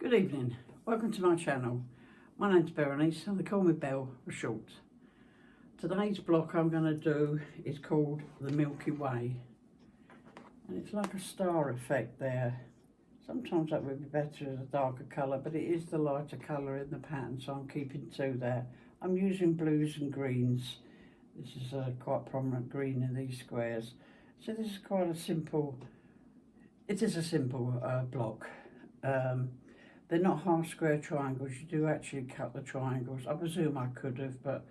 Good evening, welcome to my channel. My name's Berenice and they call me Belle for short. Today's block I'm going to do is called the Milky Way, and it's like a star effect there. Sometimes that would be better as a darker colour, but it is the lighter colour in the pattern, so I'm keeping to there. I'm using blues and greens. This is a quite prominent green in these squares, so this is quite a simple, it is a simple block. They're not half square triangles. You do actually cut the triangles. I presume I could have, but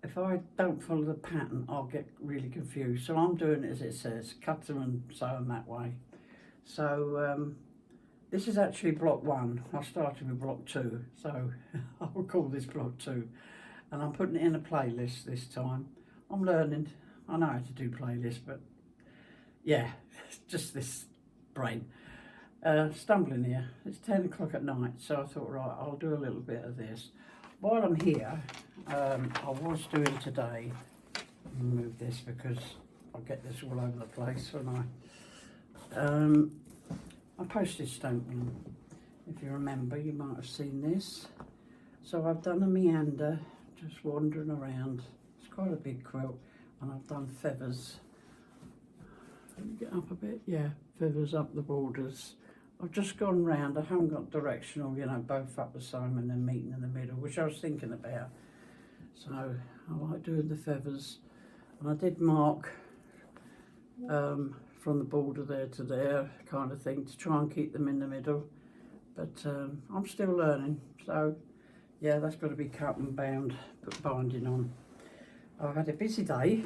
if I don't follow the pattern, I'll get really confused. So I'm doing it as it says, cut them and sew them that way. So this is actually block 1. I started with block 2, so I'll call this block 2. And I'm putting it in a playlist this time. I'm learning. I know how to do playlists, but yeah, it's just this brain. Stumbling here. It's 10 o'clock at night, so I thought, right, I'll do a little bit of this. While I'm here, I was doing today, move this because I'll get this all over the place when I postage stamping. If you remember, you might have seen this. So I've done a meander, just wandering around. It's quite a big quilt, and I've done feathers. Let me get up a bit, yeah, feathers up the borders. I've just gone round, I haven't got directional, you know, both up the same and then meeting in the middle, which I was thinking about. So I like doing the feathers. And I did mark from the border there to there kind of thing to try and keep them in the middle. But I'm still learning. So yeah, that's got to be cut and bound, put binding on. I've had a busy day.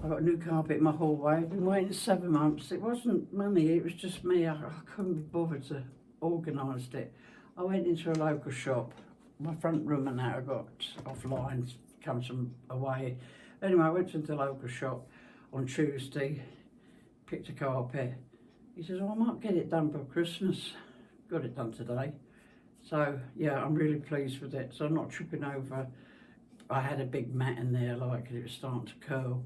I got a new carpet in my hallway. I've been waiting 7 months. It wasn't money, it was just me. I couldn't be bothered to organise it. I went into a local shop. My front room and that I got offline, comes from away. Anyway, I went into the local shop on Tuesday, picked a carpet. He says, oh, I might get it done by Christmas. Got it done today. So yeah, I'm really pleased with it. So I'm not tripping over. I had a big mat in there, like it was starting to curl.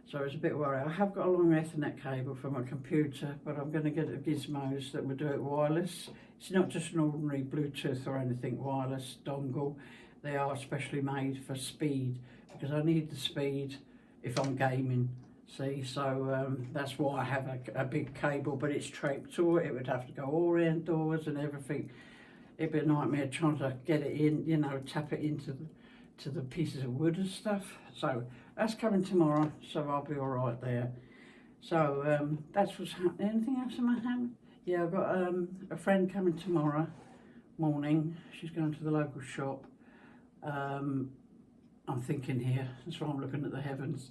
So I was a bit worried. I have got a long Ethernet cable for my computer, but I'm going to get a gizmos that will do it wireless. It's not just an ordinary Bluetooth or anything wireless dongle. They are specially made for speed, because I need the speed if I'm gaming, see? So that's why I have a big cable, but it's traped to it. It would have to go all indoors and everything. It'd be a nightmare trying to get it in, you know, tap it into the pieces of wood and stuff. So that's coming tomorrow, so I'll be all right there. So that's what's happening. Anything else in my hand? Yeah, I've got a friend coming tomorrow morning. She's going to the local shop. I'm thinking here, that's why I'm looking at the heavens.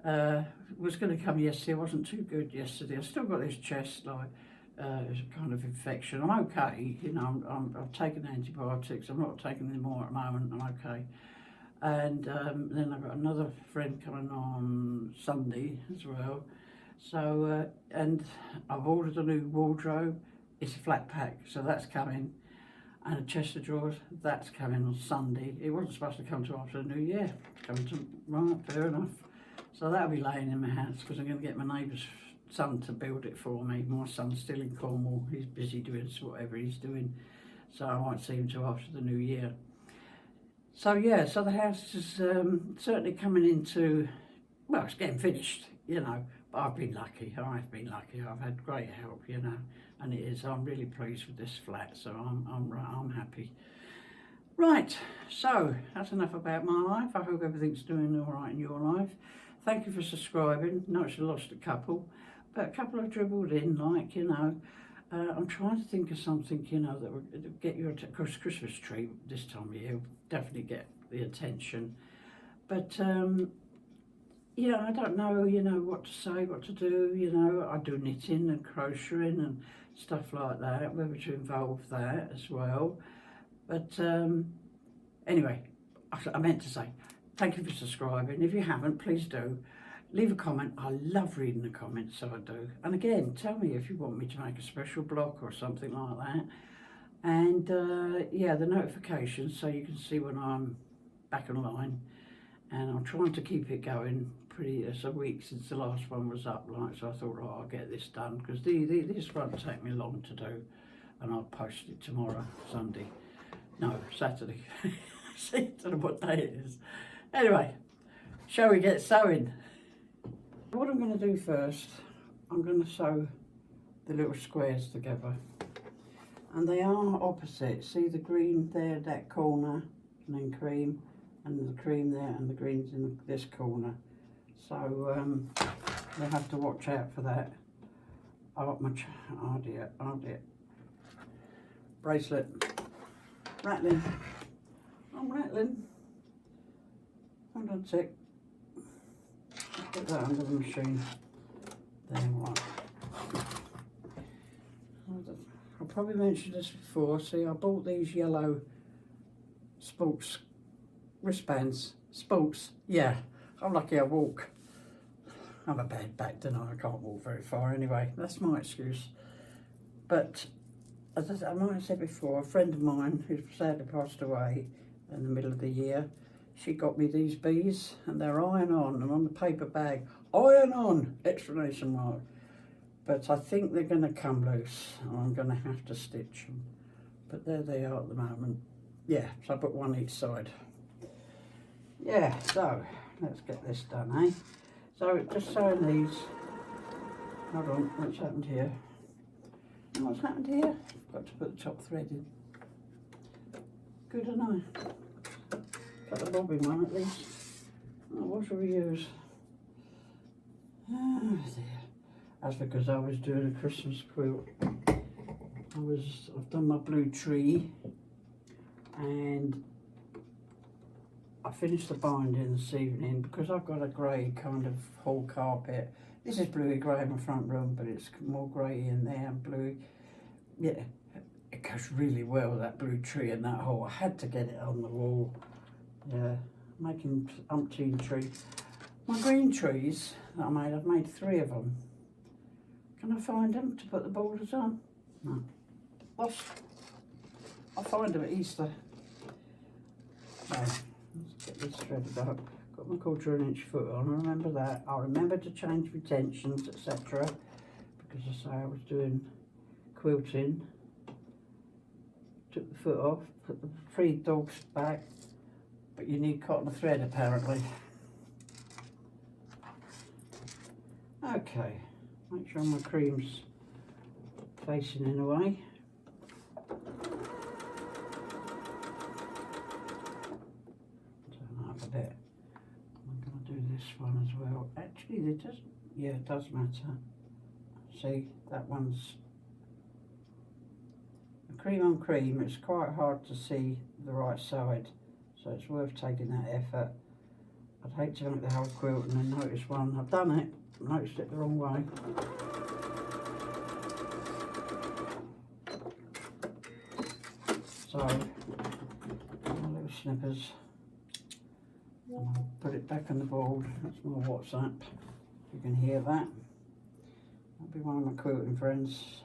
Was going to come yesterday. I wasn't too good yesterday. I still got this chest, like it's a kind of infection. I'm okay, you know. I've taken antibiotics. I'm not taking any more at the moment. I'm okay. And then I've got another friend coming on Sunday as well. So, and I've ordered a new wardrobe. It's a flat pack, so that's coming. And a chest of drawers, that's coming on Sunday. It wasn't supposed to come to after the New Year. It's coming to, right, fair enough. So that'll be laying in my house, because I'm going to get my neighbour's son to build it for me. My son's still in Cornwall. He's busy doing whatever he's doing. So I won't see him till after the New Year. So yeah, so the house is certainly coming into, well, it's getting finished, you know, but I've been lucky. I've had great help, you know, and it is. I'm really pleased with this flat, so I'm happy. Right, so that's enough about my life. I hope everything's doing all right in your life. Thank you for subscribing. Notice I lost a couple, but a couple have dribbled in, like, you know. I'm trying to think of something, you know, that would get your Christmas tree this time of year. Will definitely get the attention. But yeah, I don't know, you know, what to say, what to do. You know, I do knitting and crocheting and stuff like that, whether to involve that as well. But anyway, I meant to say thank you for subscribing. If you haven't, please do. Leave a comment. I love reading the comments, so I do. And again, tell me if you want me to make a special blog or something like that. And yeah, the notifications, so you can see when I'm back online. And I'm trying to keep it going pretty. It's a week since the last one was up, like, so I thought, right, I'll get this done, because this won't take me long to do. and I'll post it tomorrow, Sunday. No, Saturday. See, I don't know what day it is. Anyway, shall we get sewing? What I'm going to do first, I'm going to sew the little squares together. And they are opposite. See the green there, that corner, and then cream, and the cream there, and the green's in this corner. So you'll have to watch out for that. Oh dear. Bracelet. Rattling. I'm rattling. Hold on a sec. Put that under the machine. There, right. I probably mentioned this before. See, I bought these yellow sports wristbands. Sports, yeah. I'm lucky I walk. I have a bad back, don't I? I can't walk very far anyway. That's my excuse. But as I might have said before, a friend of mine who sadly passed away in the middle of the year, she got me these bees, and they're iron on, and on the paper bag, iron on! Exclamation mark. But I think they're going to come loose, and I'm going to have to stitch them. But there they are at the moment. Yeah, so I put one each side. Yeah, so let's get this done, eh? So just sewing these. Hold on, what's happened here? What's happened here? Got to put the top thread in. Good, haven't I? Got the bobbin one at least. Oh, what shall we use? Oh dear. That's because I was doing a Christmas quilt. I've done my blue tree, and I finished the binding this evening because I've got a grey kind of hall carpet. This is bluey grey in my front room, but it's more grey in there and blue. Yeah, it goes really well, that blue tree and that hole. I had to get it on the wall. Yeah, making umpteen trees. My green trees that I've made 3 of them. Can I find them to put the borders on? No. Lost. I'll find them at Easter. Okay, let's get this threaded up. Got my 1/4 inch foot on, I remember that. I remember to change my tensions, etc. Because I say I was doing quilting. Took the foot off, put the 3 dogs back, but you need cotton thread apparently. Okay, make sure my cream's facing in a way. Turn up a bit. I'm going to do this one as well. Actually, it doesn't. Yeah, it does matter. See, that one's cream on cream. It's quite hard to see the right side, so it's worth taking that effort. I'd hate to make the whole quilt and then notice one. I've done it. Noticed it the wrong way. So, my little snippers. And I'll put it back on the board. That's my WhatsApp. You can hear that. That'll be one of my quilting friends.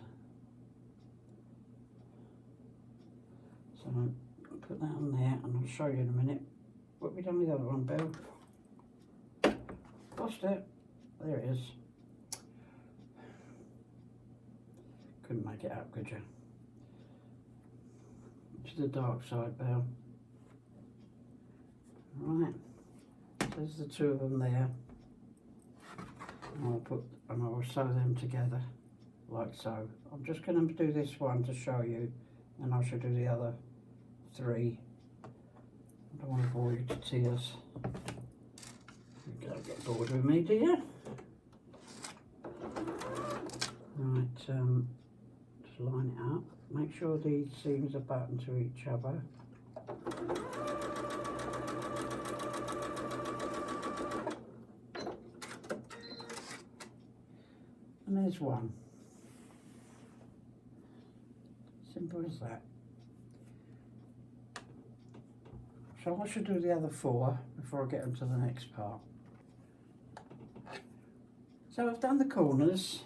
So I'll put that on there and I'll show you in a minute. What have we done with the other one, Bill? Lost it. There it is. Couldn't make it out, could you? To the dark side, Bill. Right. There's the 2 of them there. And I'll sew them together like so. I'm just going to do this one to show you, and I shall do the other 3. I don't want to bore you to tears. You don't get bored with me, do you? Right, just line it up. Make sure these seams are buttoned to each other. And there's one. Simple as that. So I should do the other 4 before I get into the next part. So I've done the corners,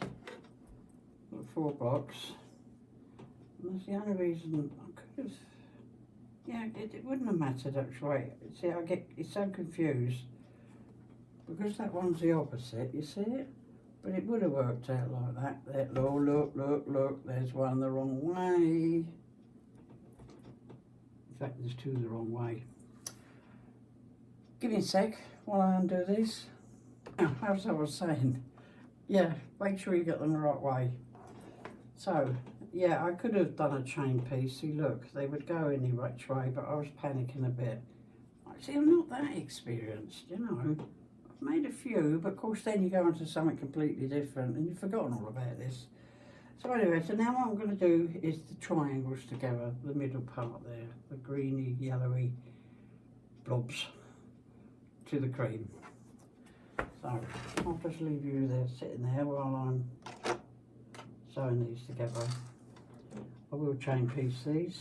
4 blocks, and that's the only reason I could have, yeah, it wouldn't have mattered actually. See, it's so confused, because that one's the opposite, you see it? But it would have worked out like that. There, look, there's one the wrong way. there's two the wrong way. Give me a sec while I undo these. As I was saying, yeah, make sure you get them the right way. So, yeah, I could have done a chain piece. See, look, they would go any which way, but I was panicking a bit. See, I'm not that experienced, you know. I've made a few, but of course then you go into something completely different and you've forgotten all about this. So anyway, so now what I'm going to do is the triangles together, the middle part there, the greeny, yellowy blobs to the cream. So I'll just leave you there sitting there while I'm sewing these together. I will chain piece these.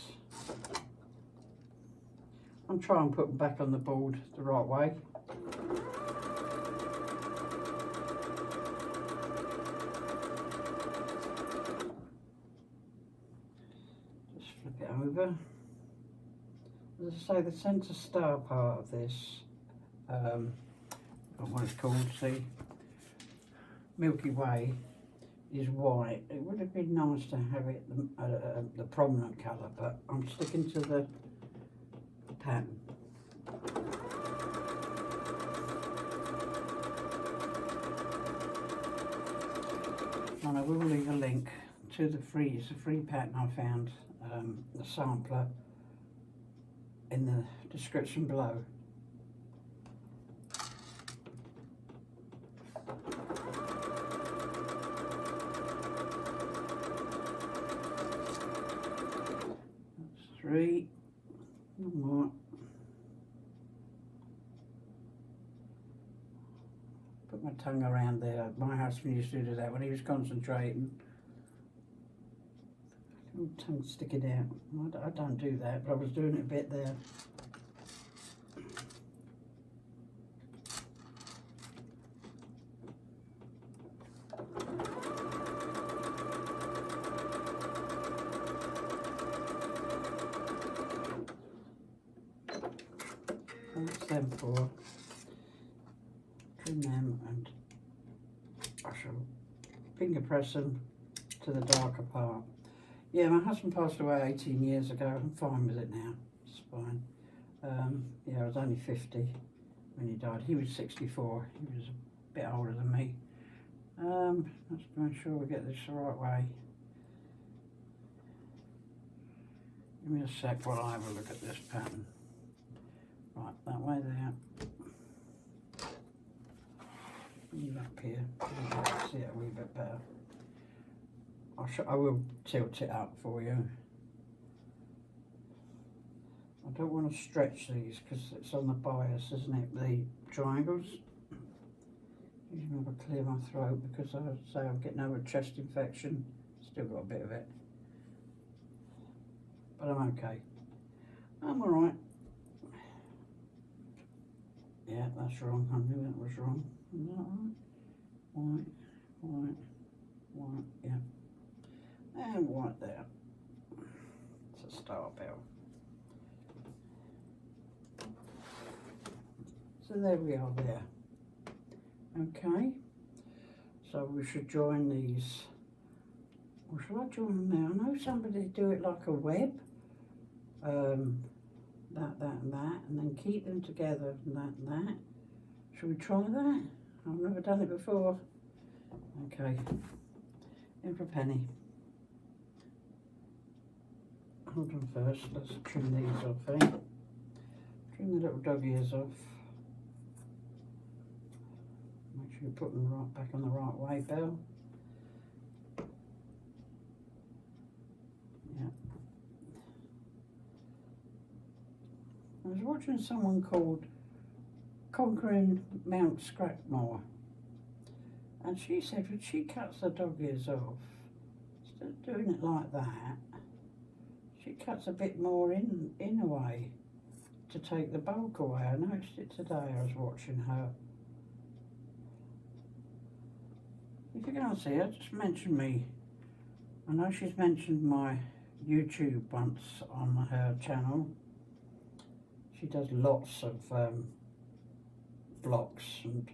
I'll try and put them back on the board the right way. Just flip it over. As I say, the centre star part of this, what it's called, see, Milky Way, is white. It would have been nice to have it the prominent colour, but I'm sticking to the pattern. And I will leave a link to it's a free pattern I found, the sampler, in the description below. That's 3, one more. Put my tongue around there. My husband used to do that when he was concentrating. Little tongue sticking out. I don't do that, but I was doing it a bit there. That's them for. Trim them and I shall finger press them to the darker part. Yeah, my husband passed away 18 years ago. I'm fine with it now. It's fine. Yeah, I was only 50 when he died. He was 64. He was a bit older than me. Let's make sure we get this the right way. Give me a sec while I have a look at this pattern. Right, that way there. Bring it up here so you can see it a wee bit better. I will tilt it up for you. I don't want to stretch these because it's on the bias, isn't it? The triangles. Usually I'll clear my throat because I say I'm getting over a chest infection. Still got a bit of it. But I'm okay. I'm alright. Yeah, that's wrong. I knew that was wrong. Is that right? White, white, white, yeah. And white there. It's a star bell. So there we are there. Okay. So we should join these. Or shall I join them now? I know somebody do it like a web. That and that, and then keep them together, and that. Shall we try that? I've never done it before. Okay, in for a penny. Hold on first, let's trim these off, eh? Trim the little dog ears off. Make sure you put them right back on the right way, Belle. Yeah. I was watching someone called Conquering Mount Scrackmore, and she said when she cuts the dog ears off, instead of doing it like that, she cuts a bit more in a way to take the bulk away. I noticed it today. I was watching her. If you can't see her, just mention me. I know she's mentioned my YouTube once on her channel. She does lots of blocks and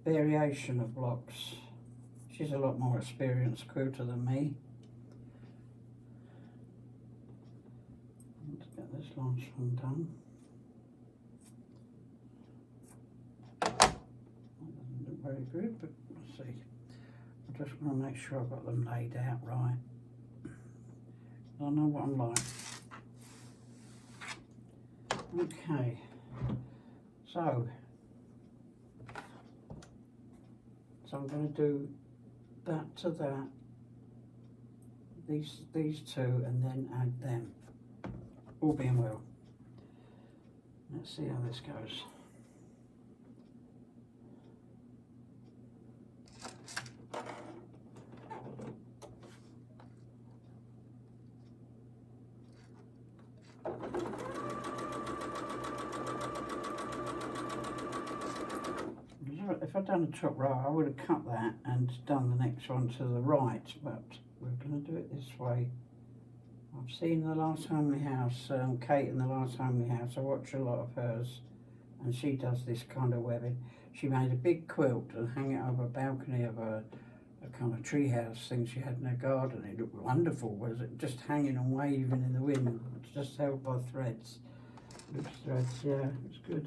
variation of blocks. She's a lot more experienced quilter than me. Let's get this last one done. That doesn't look very good, but we'll see. I just want to make sure I've got them laid out right. I know what I'm like. Okay, so I'm going to do that to that, these two, and then add them, all being well. Let's see how this goes. If I'd done a top row, I would have cut that and done the next one to the right, but we're going to do it this way. I've seen The Last Homely House, Kate in The Last Homely House. I watch a lot of hers, and she does this kind of webbing. She made a big quilt and hung it over a balcony of a kind of tree house thing she had in her garden. It looked wonderful, was it? Just hanging and waving in the wind, just held by threads. Loose threads, yeah, it's good.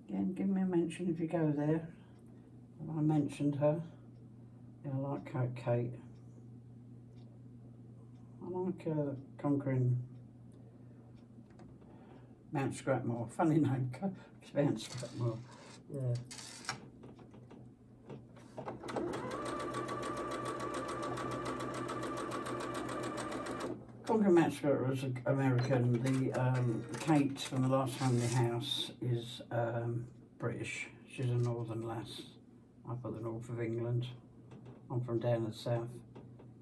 Again, give me a mention if you go there. I mentioned her. Yeah, I like Kate. I like conquering Mount Scrapmore. Funny name, Mount Scrapmore. Yeah. Conquering Mount Scrapmore was American. The Kate from The Last Homely House is British. She's a northern lass up at the north of England. I'm from down the south.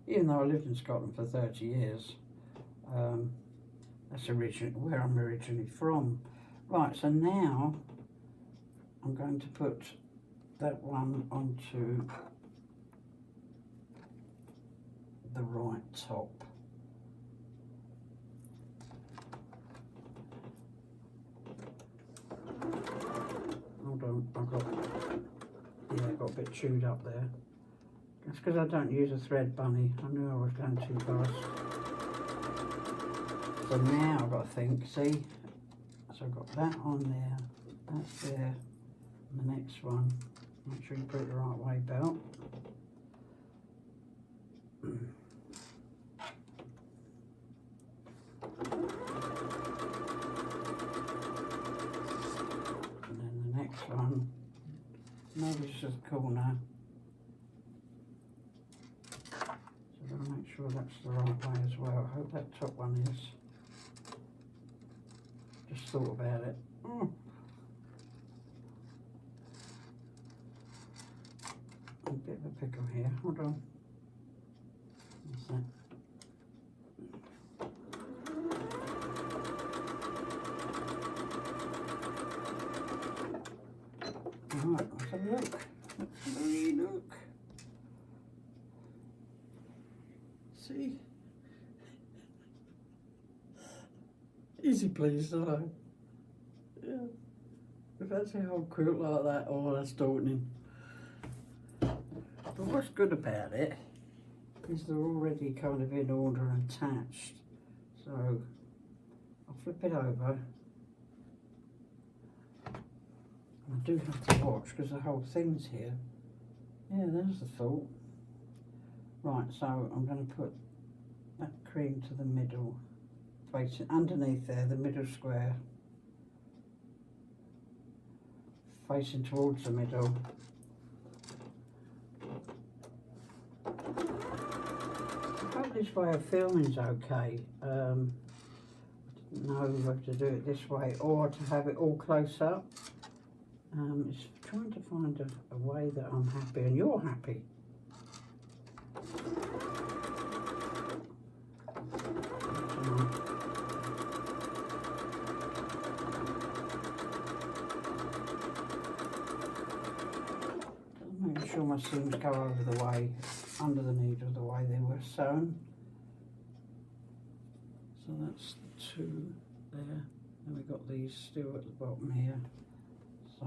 Even though I lived in Scotland for 30 years, that's where I'm originally from. Right, so now I'm going to put that one onto the right top. Hold on, I got a bit chewed up there. That's because I don't use a thread bunny. I knew I was going too fast. So now I've got to think, see? So I've got that on there, that's there, and the next one. Make sure you put it the right way, Belt. And then the next one, maybe just a corner. So I'll make sure that's the right way as well. I hope that top one is. Just thought about it. Oh. A bit of a pickle here. Hold on. What's that? Alright, let's have a look. Let's have a look. See? Easy please, don't I? Yeah. If that's a whole quilt like that, oh, that's daunting. But what's good about it is they're already kind of in order and attached. So I'll flip it over. I do have to watch because the whole thing's here. Yeah, there's the thought. Right, so I'm going to put that cream to the middle, facing underneath there, the middle square, facing towards the middle. I hope this way of filming's okay. I didn't know whether to do it this way or to have it all close up. It's trying to find a way that I'm happy and you're happy. Making sure my seams go over the way, under the needle, the way they were sewn. So that's the two there. And we've got these still at the bottom here. So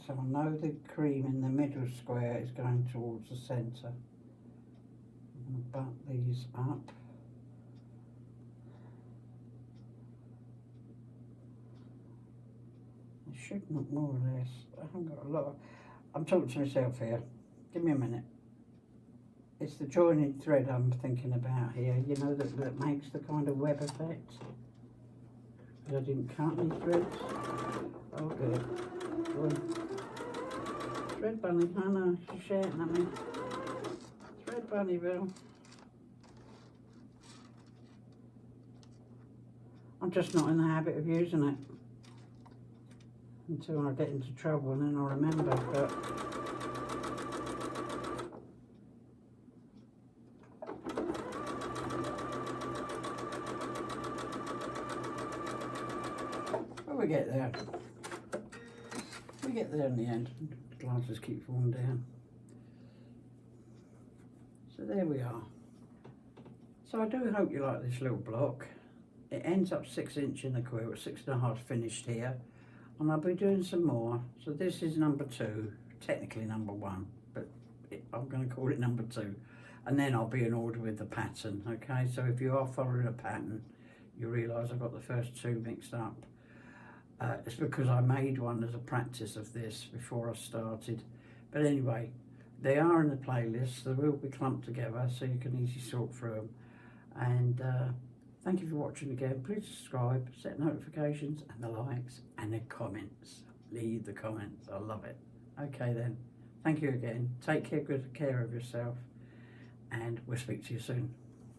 So I know the cream in the middle square is going towards the centre. I'm going to butt these up. It should look more or less. I haven't got a lot of, I'm talking to myself here. Give me a minute. It's the joining thread I'm thinking about here, you know, that makes the kind of web effect. I didn't cut any threads. Oh good. Thread bunny, I know, she's shouting at me. Thread bunny, Bill. I'm just not in the habit of using it until I get into trouble, and then I remember. But we get there. We get there in the end. The glasses keep falling down. So there we are. So I do hope you like this little block. It ends up 6 inch in the quilt, 6.5 finished here, and I'll be doing some more. So this is number 2, technically number 1, but I'm going to call it number 2, and then I'll be in order with the pattern. Okay, so if you are following a pattern, you realise I've got the first 2 mixed up. It's because I made one as a practice of this before I started. But anyway, they are in the playlist. They will be clumped together so you can easily sort through them. And thank you for watching again. Please subscribe, set notifications and the likes and the comments. Leave the comments. I love it. Okay then. Thank you again. Take good care of yourself, and we'll speak to you soon.